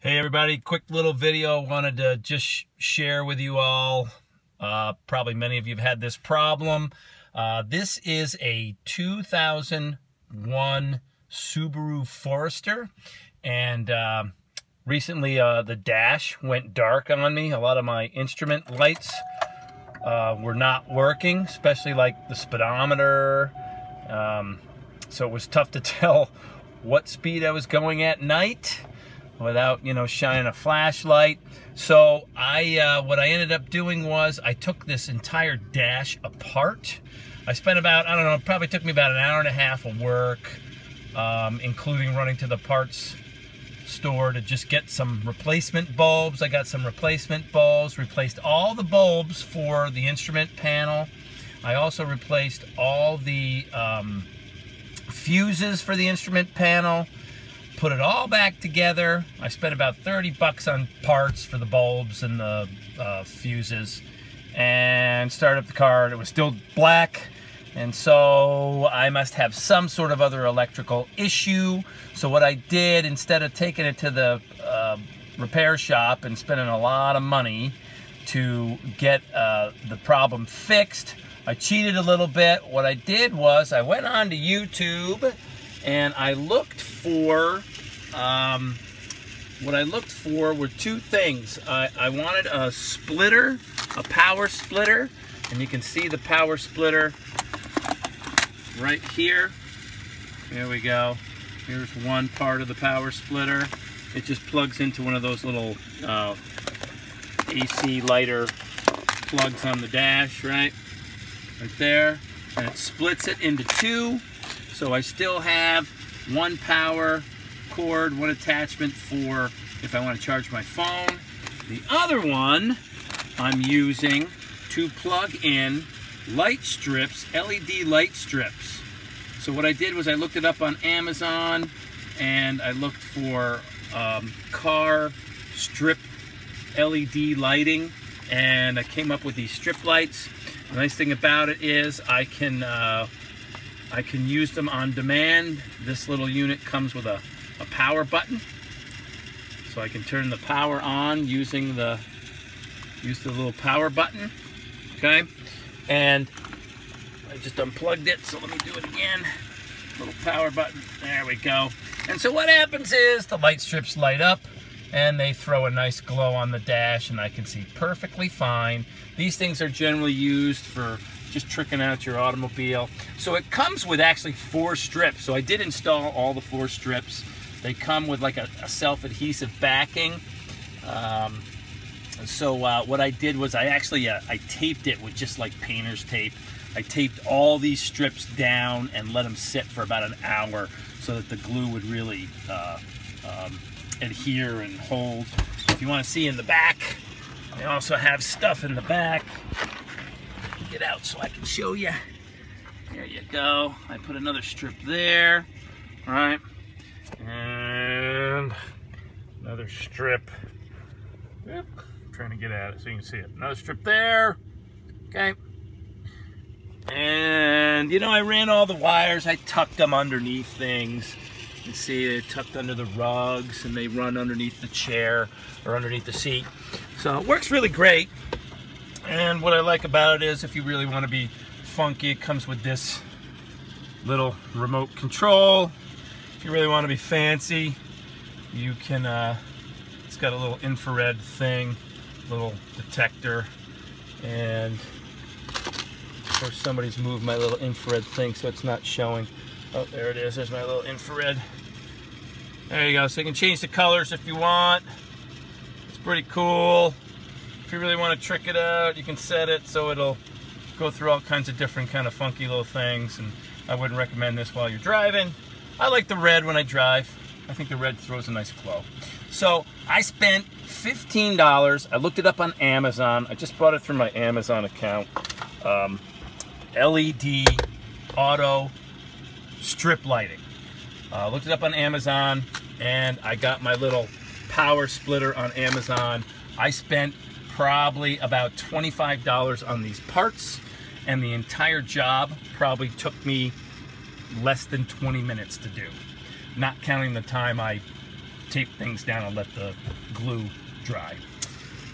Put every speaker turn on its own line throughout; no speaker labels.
Hey everybody, quick little video. Wanted to just share with you all. Probably many of you have had this problem. This is a 2001 Subaru Forester, and recently the dash went dark on me. A lot of my instrument lights were not working, especially like the speedometer. So it was tough to tell what speed I was going at night without, shining a flashlight. So what I ended up doing was I took this entire dash apart. I spent about, I don't know, it probably took me about an hour and a half of work, including running to the parts store to just get some replacement bulbs. I got some replacement bulbs, replaced all the bulbs for the instrument panel. I also replaced all the fuses for the instrument panel. Put it all back together. I spent about 30 bucks on parts for the bulbs and the fuses, and started up the car, and it was still black, and so I must have some sort of other electrical issue. So what I did, instead of taking it to the repair shop and spending a lot of money to get the problem fixed, I cheated a little bit. What I did was I went on to YouTube and I looked for, what I looked for were two things. I wanted a splitter, a power splitter, and you can see the power splitter right here. There we go. Here's one part of the power splitter. It just plugs into one of those little AC lighter plugs on the dash, right there, and it splits it into two. So I still have one power cord, one attachment for if I want to charge my phone. The other one I'm using to plug in light strips, LED light strips. So what I did was I looked it up on Amazon, and I looked for car strip LED lighting, and I came up with these strip lights. The nice thing about it is I can use them on demand. This little unit comes with a power button, so I can turn the power on using the little power button. Okay, and I just unplugged it, so let me do it again. Little power button, there we go. And so what happens is the light strips light up and they throw a nice glow on the dash, and I can see perfectly fine. These things are generally used for just tricking out your automobile. So it comes with actually 4 strips. So I did install all the 4 strips. They come with like a self-adhesive backing. So what I did was I actually I taped it with just like painter's tape. I taped all these strips down and let them sit for about an hour so that the glue would really adhere and hold. If you want to see in the back, I also have stuff in the back. Get out so I can show you. There you go. I put another strip there. All right, and another strip. Yep. I'm trying to get at it so you can see it. Another strip there. Okay. And I ran all the wires. I tucked them underneath things. You can see they're tucked under the rugs, and they run underneath the chair or underneath the seat. So it works really great. And what I like about it is if you really want to be funky, it comes with this little remote control. If you really want to be fancy, you can, it's got a little infrared thing, little detector, and of course somebody's moved my little infrared thing so it's not showing. Oh, there it is. There's my little infrared. There you go. So you can change the colors if you want. It's pretty cool. If you really want to trick it out, you can set it so it'll go through all kinds of different kind of funky little things, and I wouldn't recommend this while you're driving. I like the red when I drive. I think the red throws a nice glow. So I spent $15. I looked it up on Amazon. I just bought it through my Amazon account. LED auto strip lighting. Looked it up on Amazon, and I got my little power splitter on Amazon. I spent probably about $25 on these parts, and the entire job probably took me less than 20 minutes to do, not counting the time I tape things down and let the glue dry.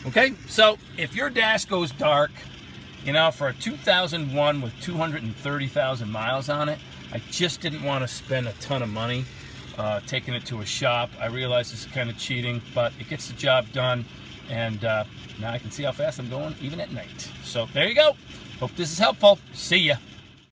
Okay, so if your dash goes dark, you know, for a 2001 with 230,000 miles on it, I just didn't want to spend a ton of money taking it to a shop. I realize this is kind of cheating, but it gets the job done, and now I can see how fast I'm going even at night. So there you go. Hope this is helpful. See ya.